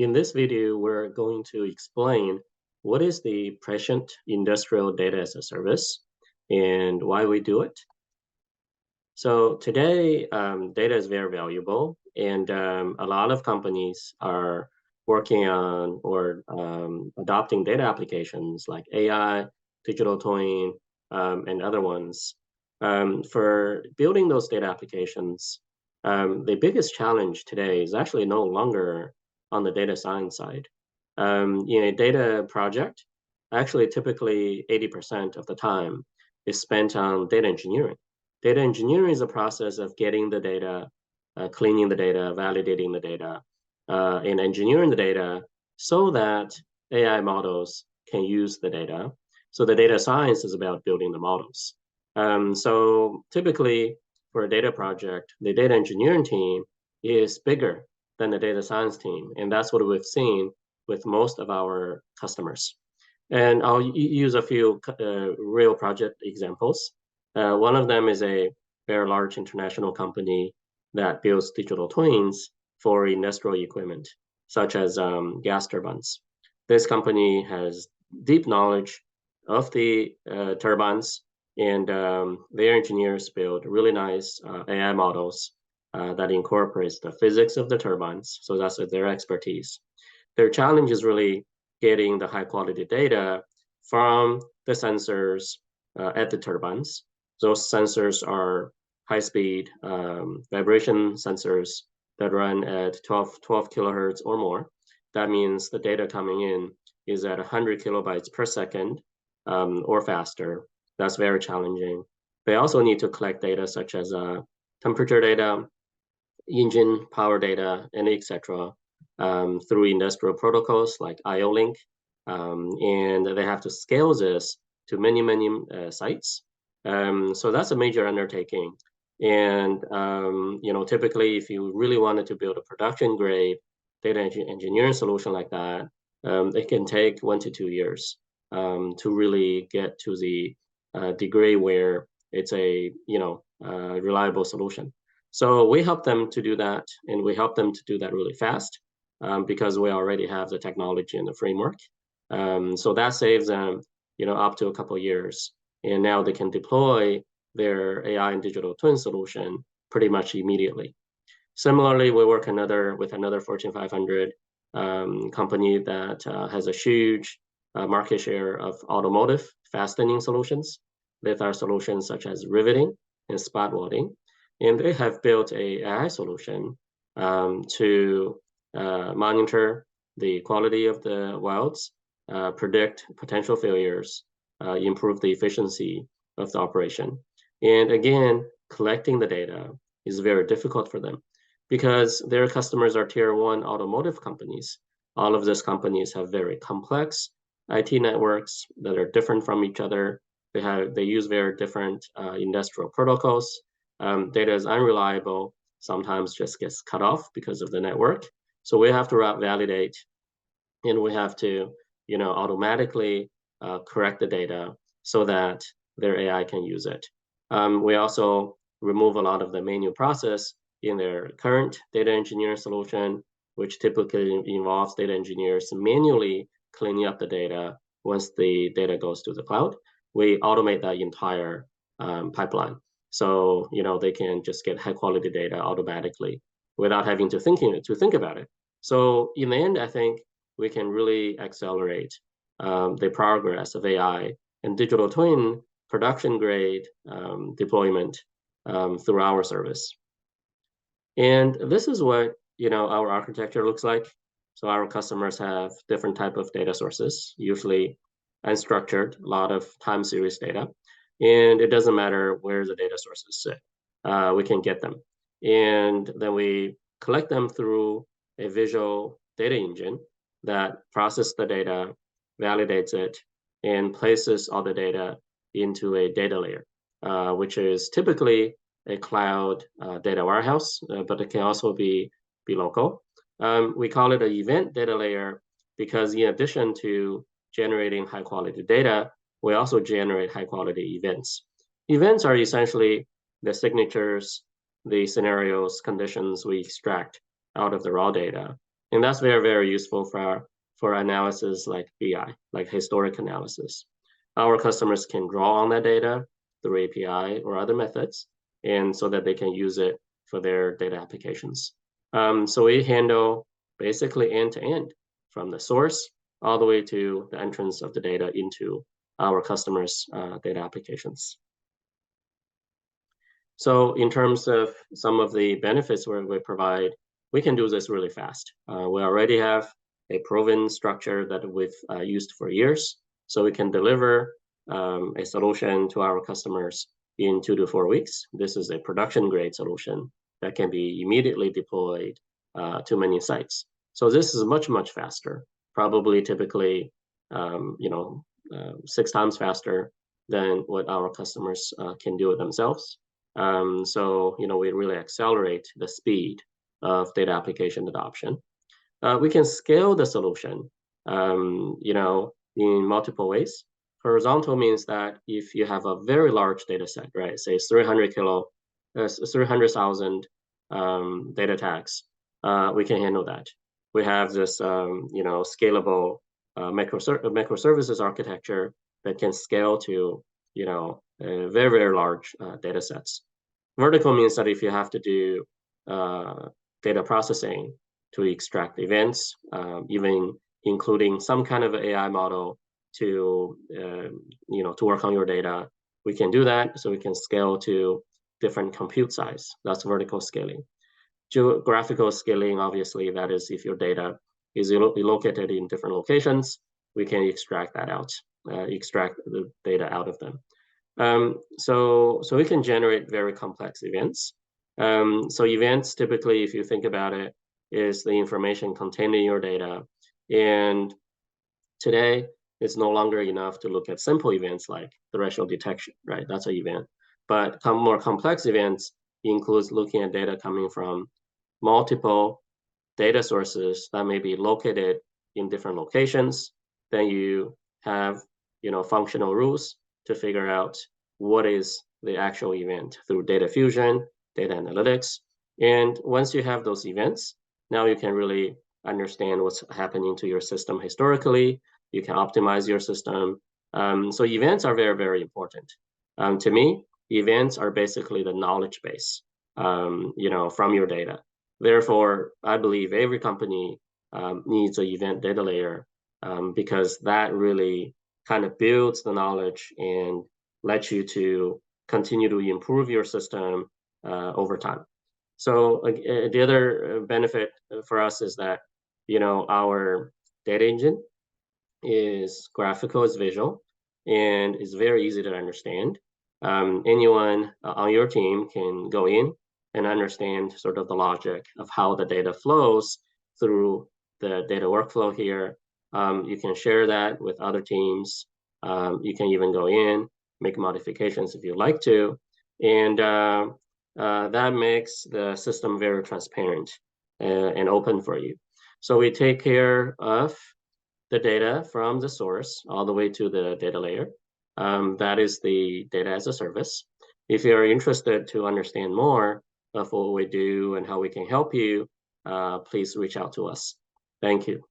In this video, we're going to explain what is the Prescient Industrial Data as a Service and why we do it. So today, data is very valuable, and a lot of companies are working on or adopting data applications like AI, digital twin, and other ones. For building those data applications, the biggest challenge today is actually no longer on the data science side. In a data project, actually typically 80% of the time is spent on data engineering. Data engineering is a process of getting the data, cleaning the data, validating the data, and engineering the data so that AI models can use the data. So the data science is about building the models. So typically for a data project, the data engineering team is bigger than the data science team. And that's what we've seen with most of our customers. And I'll use a few real project examples. One of them is a very large international company that builds digital twins for industrial equipment, such as gas turbines. This company has deep knowledge of the turbines, and their engineers build really nice AI models that incorporates the physics of the turbines. So that's their expertise. Their challenge is really getting the high quality data from the sensors at the turbines. Those sensors are high speed vibration sensors that run at 12 kilohertz or more. That means the data coming in is at 100 kilobytes per second or faster. That's very challenging. They also need to collect data such as temperature data, engine power data, and etc. Through industrial protocols like IO-Link. And they have to scale this to many sites. So that's a major undertaking. And typically, if you really wanted to build a production grade data engineering solution like that, it can take 1 to 2 years to really get to the degree where it's a reliable solution. So we help them to do that, and we help them to do that really fast because we already have the technology and the framework. So that saves them, up to a couple of years, and now they can deploy their AI and digital twin solution pretty much immediately. Similarly, we work with another Fortune 500 company that has a huge market share of automotive fastening solutions with our solutions such as riveting and spot welding. And they have built a AI solution to monitor the quality of the welds, predict potential failures, improve the efficiency of the operation. And again, collecting the data is very difficult for them because their customers are tier one automotive companies. All of these companies have very complex IT networks that are different from each other. They use very different industrial protocols. Data is unreliable, sometimes just gets cut off because of the network. So we have to validate, and we have to, automatically correct the data so that their AI can use it. We also remove a lot of the manual process in their current data engineering solution, which typically involves data engineers manually cleaning up the data once the data goes to the cloud. We automate that entire pipeline. So, they can just get high quality data automatically without having to think about it. So in the end, I think we can really accelerate the progress of AI and digital twin production grade deployment through our service. And this is what our architecture looks like. So our customers have different type of data sources, usually unstructured, a lot of time series data. And it doesn't matter where the data sources sit. We can get them. And then we collect them through a visual data engine that processes the data, validates it, and places all the data into a data layer, which is typically a cloud data warehouse, but it can also be local. We call it an event data layer because in addition to generating high quality data, we also generate high quality events. Events are essentially the signatures, the scenarios, conditions we extract out of the raw data. And that's very, very useful for analysis like BI, like historic analysis. Our customers can draw on that data through API or other methods, and so that they can use it for their data applications. So we handle basically end to end, from the source all the way to the entrance of the data into our customers' data applications. So in terms of some of the benefits we provide, we can do this really fast. We already have a proven structure that we've used for years, so we can deliver a solution to our customers in 2 to 4 weeks. This is a production grade solution that can be immediately deployed to many sites. So this is much, much faster, probably typically 6 times faster than what our customers can do it themselves. So we really accelerate the speed of data application adoption. We can scale the solution, in multiple ways. Horizontal means that if you have a very large data set, right, say 300,000 data tags, we can handle that. We have this, scalable microservices architecture that can scale to, very, very large data sets. Vertical means that if you have to do data processing to extract events, even including some kind of AI model to work on your data, we can do that. So we can scale to different compute size. That's vertical scaling. Geographical scaling, obviously, that is if your data is located in different locations, we can extract that out, extract the data out of them. So we can generate very complex events. So events, typically, if you think about it, is the information contained in your data. And today, it's no longer enough to look at simple events like threshold detection, right? That's an event. But more complex events includes looking at data coming from multiple data sources that may be located in different locations. Then you have, functional rules to figure out what is the actual event through data fusion, data analytics. And once you have those events, now you can really understand what's happening to your system historically. You can optimize your system. So events are very, very important. To me, events are basically the knowledge base, from your data. Therefore, I believe every company needs an event data layer because that really kind of builds the knowledge and lets you to continue to improve your system over time. So the other benefit for us is that, our data engine is graphical, is visual, and is very easy to understand. Anyone on your team can go in and understand sort of the logic of how the data flows through the data workflow here. You can share that with other teams. You can even go in, make modifications if you'd like to. And that makes the system very transparent and open for you. So we take care of the data from the source all the way to the data layer. That is the data as a service. If you're interested to understand more of what we do and how we can help you, please reach out to us. Thank you.